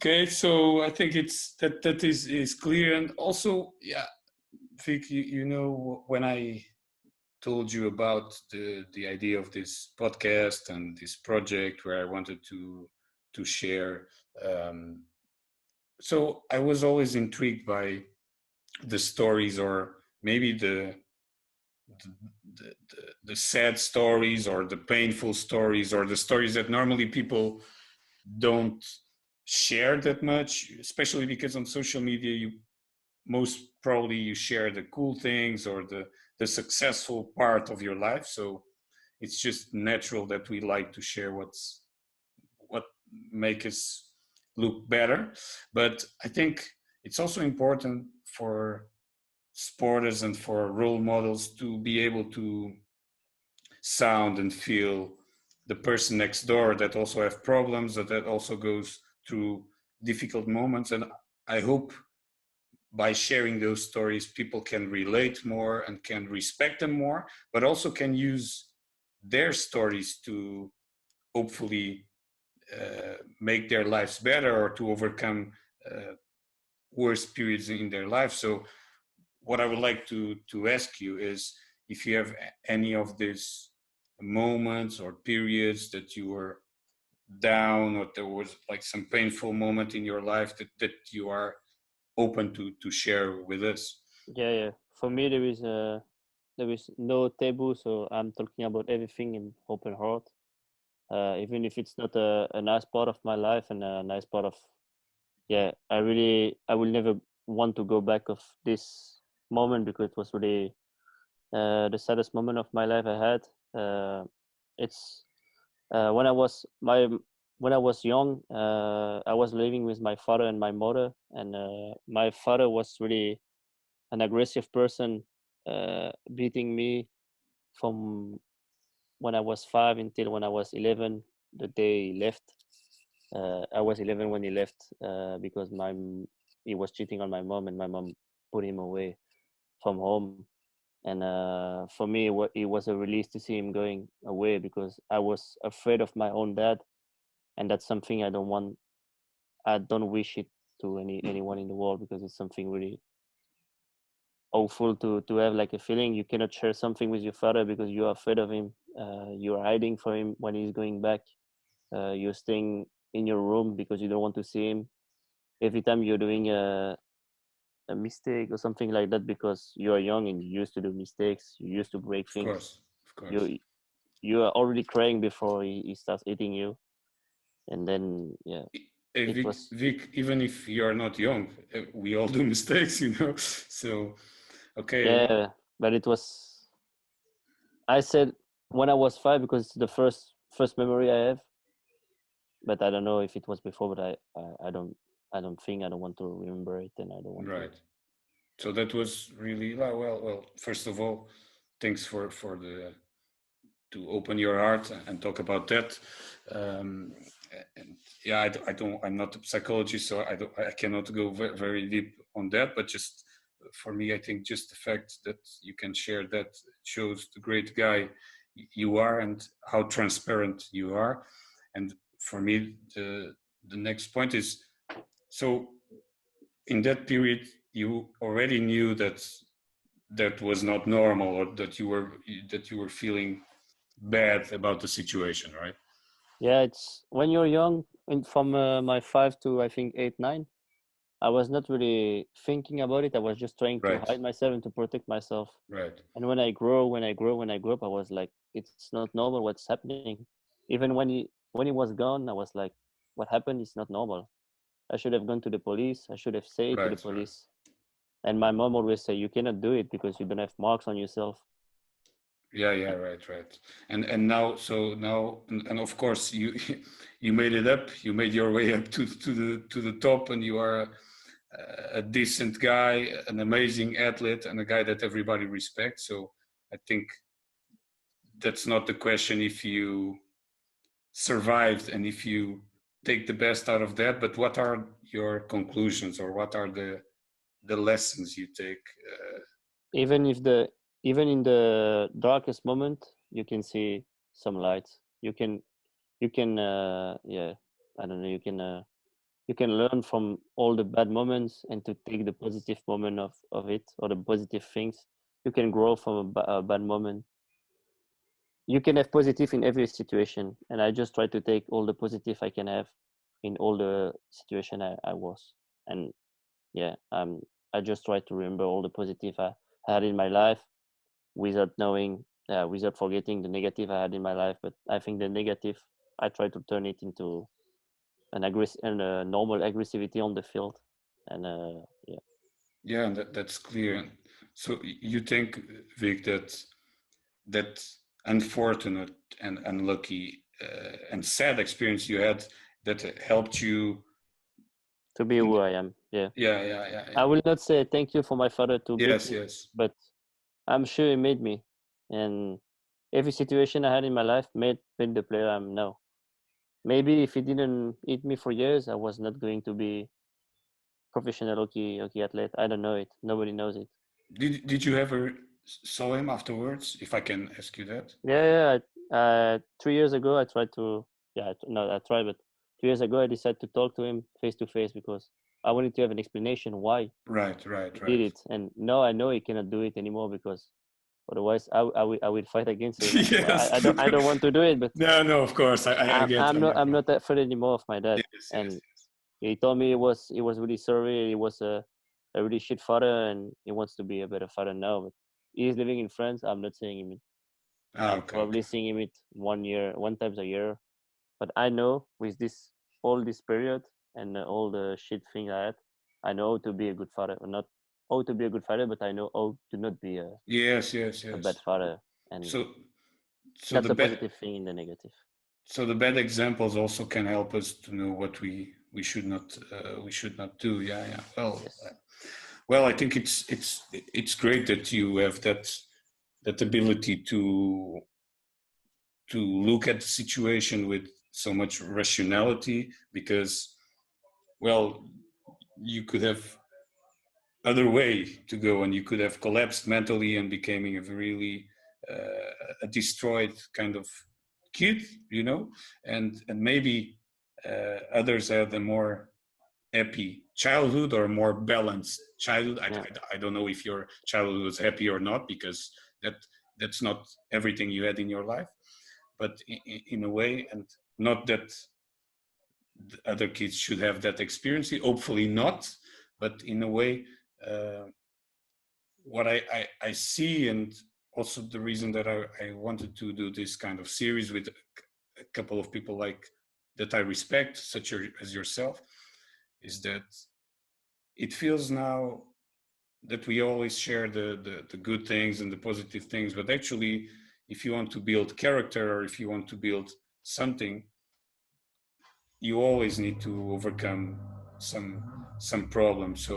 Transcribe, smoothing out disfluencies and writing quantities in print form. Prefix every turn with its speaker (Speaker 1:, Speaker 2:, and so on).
Speaker 1: Okay, so I think that is clear, and also, yeah, Vic, you know, when I told you about the idea of this podcast and this project where I wanted to share, um, so I was always intrigued by the stories, or maybe the sad stories, or the painful stories, or the stories that normally people don't share that much, especially because on social media you most probably you share the cool things or the successful part of your life. So it's just natural that we like to share what make us look better. But I think it's also important for sporters and for role models to be able to sound and feel the person next door that also have problems, that also goes through difficult moments. And I hope by sharing those stories, people can relate more and can respect them more, but also can use their stories to hopefully make their lives better, or to overcome worse periods in their life. So what I would like to ask you is if you have any of these moments or periods that you were down, or there was like some painful moment in your life that you are open to share with us.
Speaker 2: Yeah. For me, there is no taboo, so I'm talking about everything in open heart. Even if it's not a nice part of my life and a nice part of, yeah, I will never want to go back of this moment because it was really the saddest moment of my life I had. It's when I was young. I was living with my father and my mother, and my father was really an aggressive person, beating me from when I was 5 until when I was 11. The day he left, I was 11 when he left because he was cheating on my mom, and my mom put him away from home. And for me, it was a release to see him going away because I was afraid of my own dad, and that's something I don't want. I don't wish it to anyone in the world because it's something really awful to have like a feeling you cannot share something with your father because you are afraid of him. You are hiding from him when he's going back. You're staying in your room because you don't want to see him. Every time you're doing a mistake or something like that because you are young and you used to do mistakes, you used to break
Speaker 1: Of
Speaker 2: things.
Speaker 1: course, of course.
Speaker 2: You are already crying before he starts eating you, and then yeah,
Speaker 1: Hey,
Speaker 2: it
Speaker 1: Vic,
Speaker 2: was
Speaker 1: Vic, even if you are not young, we all do mistakes, you know. So, okay,
Speaker 2: yeah, but it was. I said when I was 5 because it's the first memory I have, but I don't know if it was before. But I don't think I don't want to remember it, and I don't want to.
Speaker 1: right. So that was really well. First of all, thanks for the to open your heart and talk about that. Um, and yeah, I'm not a psychologist, so I cannot go very deep on that. But just for me, I think just the fact that you can share that shows the great guy you are and how transparent you are. And for me, the next point is, so in that period, you already knew that that was not normal, or that you were feeling bad about the situation, right?
Speaker 2: Yeah, it's when you're young, and from my 5 to I think 8, 9. I was not really thinking about it. I was just trying to
Speaker 1: Right,
Speaker 2: hide myself and to protect myself.
Speaker 1: right,
Speaker 2: And when I grew up, I was like, it's not normal. What's happening? Even when he was gone, I was like, what happened is not normal. I should have gone to the police. I should have said to the
Speaker 1: right, right.
Speaker 2: police. And my mom always say, you cannot do it because you don't have marks on yourself.
Speaker 1: Yeah, right, right. And now, so now, and of course, you you made it up. You made your way up to the top, and you are a decent guy, an amazing athlete, and a guy that everybody respects. So I think that's not the question if you survived and if you take the best out of that, but what are your conclusions, or what are the lessons you take?
Speaker 2: Even if the even in the darkest moment, you can see some light. You can yeah, I don't know. You can. you can learn from all the bad moments and to take the positive moment of it, or the positive things. You can grow from a bad moment. You can have positive in every situation, and I just try to take all the positive I can have in all the situation I was. And yeah, I just try to remember all the positive I had in my life without knowing, without forgetting the negative I had in my life. But I think the negative, I try to turn it into and a normal aggressivity on the field. And yeah.
Speaker 1: Yeah, and that's clear. So you think, Vic, that unfortunate and unlucky and sad experience you had that helped you
Speaker 2: To be
Speaker 1: in
Speaker 2: who
Speaker 1: the,
Speaker 2: I am. Yeah.
Speaker 1: yeah.
Speaker 2: I will not say thank you for my father to beat
Speaker 1: Yes,
Speaker 2: me,
Speaker 1: yes.
Speaker 2: but I'm sure he made me. And every situation I had in my life made the player I'm now. Maybe if he didn't eat me for years, I was not going to be professional hockey athlete. I don't know it. Nobody knows it.
Speaker 1: Did you ever saw him afterwards, if I can ask you that?
Speaker 2: Yeah. 3 years ago, I tried to. Yeah, no, I tried, but 2 years ago, I decided to talk to him face to face because I wanted to have an explanation why he did
Speaker 1: Right.
Speaker 2: it. And now I know he cannot do it anymore because otherwise I will fight against him.
Speaker 1: Yes.
Speaker 2: I don't want to do it, but
Speaker 1: No, of course. I get on your
Speaker 2: I'm
Speaker 1: point.
Speaker 2: not afraid anymore of my dad.
Speaker 1: Yes.
Speaker 2: And he told me he was really sorry. He was a really shit father, and he wants to be a better father now. But he is living in France. I'm not seeing him.
Speaker 1: Ah,
Speaker 2: I'm
Speaker 1: okay.
Speaker 2: probably seeing him it 1 year, one times a year. But I know with this all this period and all the shit thing I had, I know how to be a good father. Or not how to be a good father, but I know how to not be a bad
Speaker 1: Yes.
Speaker 2: father. And
Speaker 1: So so
Speaker 2: that's
Speaker 1: the
Speaker 2: a
Speaker 1: bad
Speaker 2: positive thing in the negative.
Speaker 1: so the bad examples also can help us to know what we should not do. Yeah.
Speaker 2: Yes.
Speaker 1: Well, I think it's great that you have that ability to look at the situation with so much rationality, because, well, you could have other way to go, and you could have collapsed mentally and becoming a really a destroyed kind of kid, and maybe others had a more happy childhood or more balanced childhood.
Speaker 2: Yeah.
Speaker 1: I don't know if your childhood was happy or not, because that that's not everything you had in your life, but in a way, and not that the other kids should have that experience, hopefully not, but in a way, uh, what I see, and also the reason that I wanted to do this kind of series with a couple of people like that I respect, such as yourself, is that it feels now that we always share the good things and the positive things, but actually, if you want to build character, or if you want to build something, you always need to overcome some problems. So